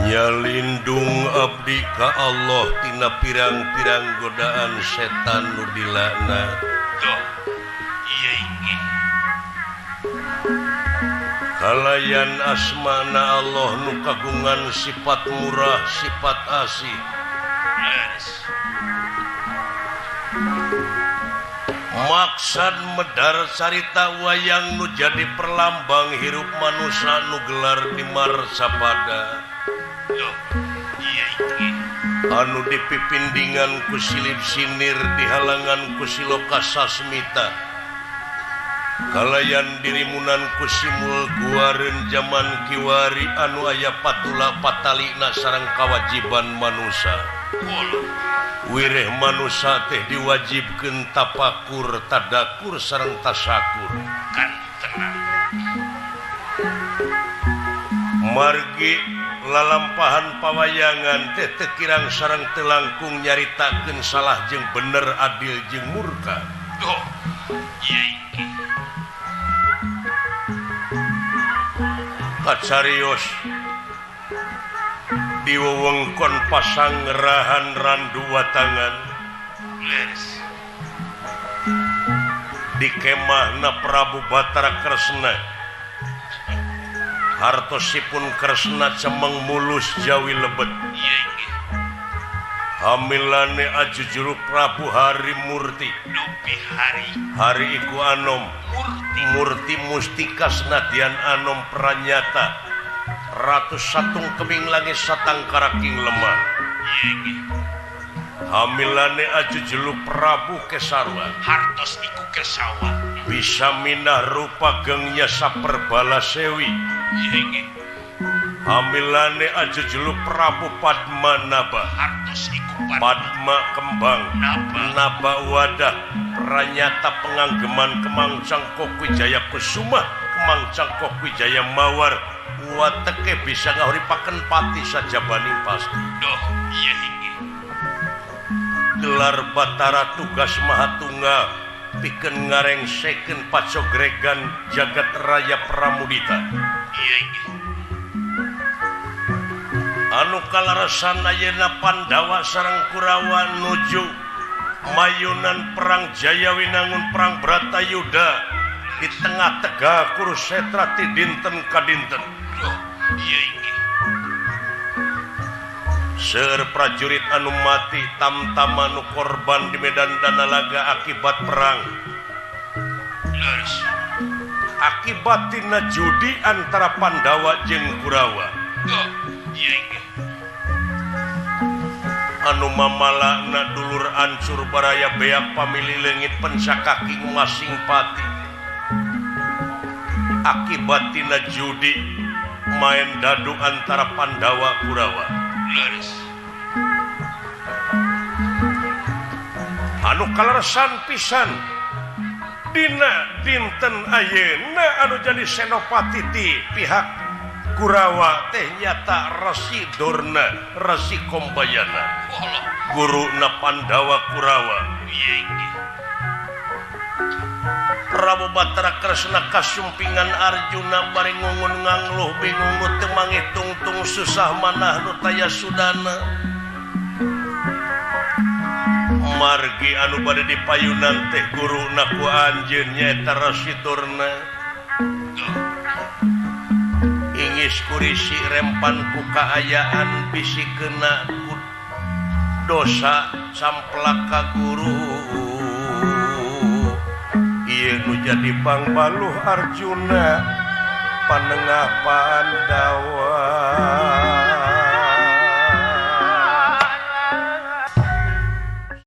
Nyalindung abdi ka Allah tina pirang-pirang godaan setan nu dilakna. Tuh, iya iki. Kalayan asmana Allah nu kagungan sifat murah, sifat asih. Leres. Maksad medar carita wayang nu jadi perlambang hirup manusia nu gelar di marsapada. Tuh, iya iki. Anu dipipindingan ku silip sinir dihalangan ku siloka sasmita. Kalayan dirimunan ku simul guareun zaman kiwari anu aya patula patalina sareng kawajiban manusia. Wireh manusia teh diwajibkeun tapakur, tadakur sareng tasakur. Kan tenang. Margi lalampahan pawayangan teh teu kirang sareng teu langkung nyaritakeun salah jeung bener, adil jeung murka. Tuh, iya iki. Kacarios di wewengkon pasanggerahan randu watangan. Leres. Di kemahna Prabu Batara Kresna hartosipun Kresna cemeng mulus jawi lebet. Iya iki. Hamilane ajujuru Prabu Harimurti. Dupi hari. Hari iku anom Murti mustika senadyan anom pranyata ratus satung keming langit satang karaking lemah. Iya iki. Hamilane ajujulu Prabu Kesarwa Hartos iku kesawa. bisa minah rupa gengnya saperbala sewi. Iya iki. Hamilane ajujulu Prabu Padmanaba Hartos iku Padma kembang Naba wadah pranyata penganggeman Kemang Cangkok Wijaya Kusuma Kemang Cangkok Wijaya Mawar wateke bisa ngahuripaken pati saja baning pasti. Duh, iya iki. Gelar Batara tugas Mahatunggal pikeun ngarengsekeun pacogregan jagat raya Pramudita. Iya iki. Anu kalarasan ayeuna Pandawa sareng Kurawa nuju mayunan perang Jayawinangun perang Bratayuda di tengah tegah Kurusetra ti dinten ka dinten. Duh, iya iki. Seueur prajurit anu mati tamtam anu korban di medan Danalaga akibat perang. Leres. Akibat tina judi antara Pandawa jeung Kurawa. Duh, iya iki. Anu mamalana dulur ancur baraya beak pamili leungit pensakaking masing pati. Akibat tina judi main dadu antara Pandawa Kurawa. Leres. Anu kaleresan pisan dina dinten ayeuna anu jadi senopati ti pihak Kurawa teh nyata Resi Dorna, Resi Kombayana, Walah. guruna Pandawa Kurawa. Iya iki. Prabu Batara Kresna kasumpingan Arjuna bari ngungun ngangluh bingung nu teu mangitung-tung susah manah nu taya sudana. Margi anu bade dipayunan teh guruna ku anjeun nyaeta Resi Dorna. Ingis kurisi rempan ku kaayaan bisi kena ku dosa camplak ka guru. Ieu nu jadi pangbaluh Arjuna panengah Pandawa.